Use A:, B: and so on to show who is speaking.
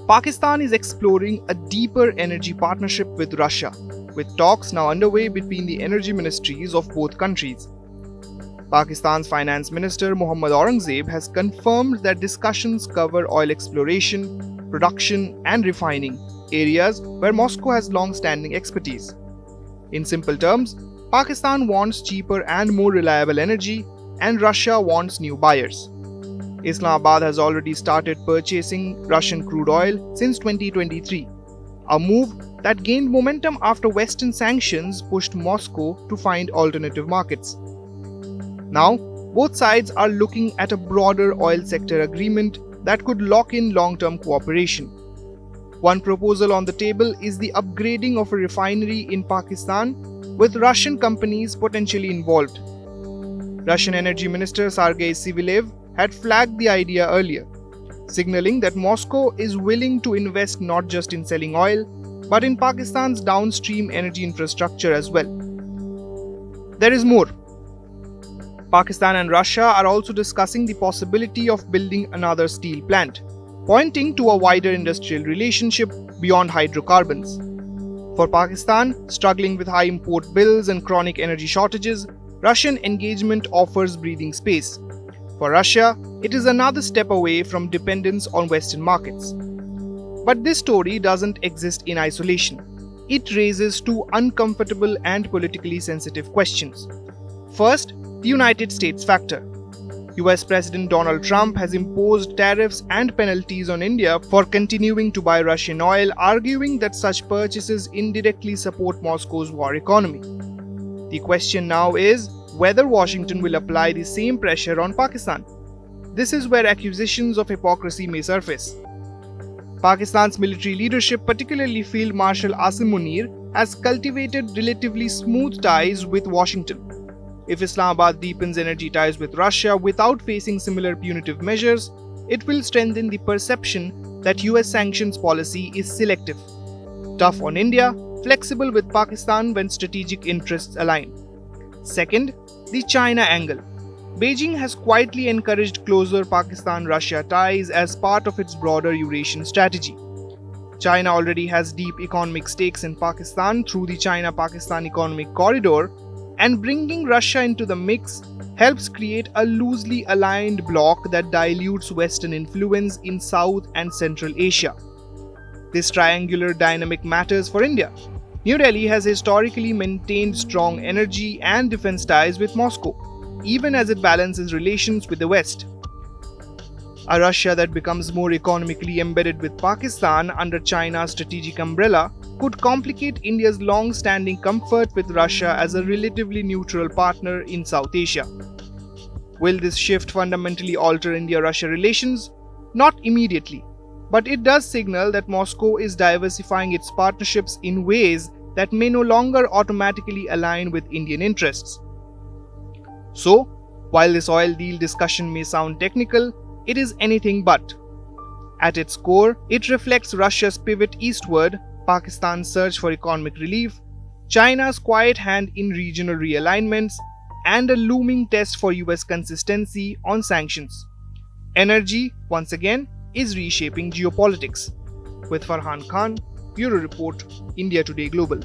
A: Pakistan is exploring a deeper energy partnership with Russia, with talks now underway between the energy ministries of both countries. Pakistan's Finance Minister Mohammad Aurangzeb has confirmed that discussions cover oil exploration, production, and refining, areas where Moscow has long-standing expertise. In simple terms, Pakistan wants cheaper and more reliable energy, and Russia wants new buyers. Islamabad has already started purchasing Russian crude oil since 2023, a move that gained momentum after Western sanctions pushed Moscow to find alternative markets. Now, both sides are looking at a broader oil sector agreement that could lock in long-term cooperation. One proposal on the table is the upgrading of a refinery in Pakistan, with Russian companies potentially involved. Russian Energy Minister Sergei Sivilev had flagged the idea earlier, signaling that Moscow is willing to invest not just in selling oil, but in Pakistan's downstream energy infrastructure as well. There is more. Pakistan and Russia are also discussing the possibility of building another steel plant, pointing to a wider industrial relationship beyond hydrocarbons. For Pakistan, struggling with high import bills and chronic energy shortages, Russian engagement offers breathing space. For Russia, it is another step away from dependence on Western markets. But this story doesn't exist in isolation. It raises two uncomfortable and politically sensitive questions. First, the United States factor. US President Donald Trump has imposed tariffs and penalties on India for continuing to buy Russian oil, arguing that such purchases indirectly support Moscow's war economy. The question now is whether Washington will apply the same pressure on Pakistan. This is where accusations of hypocrisy may surface. Pakistan's military leadership, particularly Field Marshal Asim Munir, has cultivated relatively smooth ties with Washington. If Islamabad deepens energy ties with Russia without facing similar punitive measures, it will strengthen the perception that US sanctions policy is selective, tough on India, flexible with Pakistan when strategic interests align. Second, the China angle. Beijing has quietly encouraged closer Pakistan-Russia ties as part of its broader Eurasian strategy. China already has deep economic stakes in Pakistan through the China-Pakistan Economic Corridor, and bringing Russia into the mix helps create a loosely aligned bloc that dilutes Western influence in South and Central Asia. This triangular dynamic matters for India. New Delhi has historically maintained strong energy and defense ties with Moscow, even as it balances relations with the West. A Russia that becomes more economically embedded with Pakistan under China's strategic umbrella could complicate India's long-standing comfort with Russia as a relatively neutral partner in South Asia. Will this shift fundamentally alter India-Russia relations? Not immediately, but it does signal that Moscow is diversifying its partnerships in ways that may no longer automatically align with Indian interests. So, while this oil deal discussion may sound technical, it is anything but. At its core, it reflects Russia's pivot eastward, Pakistan's search for economic relief, China's quiet hand in regional realignments, and a looming test for US consistency on sanctions. Energy, once again, is reshaping geopolitics. With Farhan Khan, Bureau Report, India Today Global.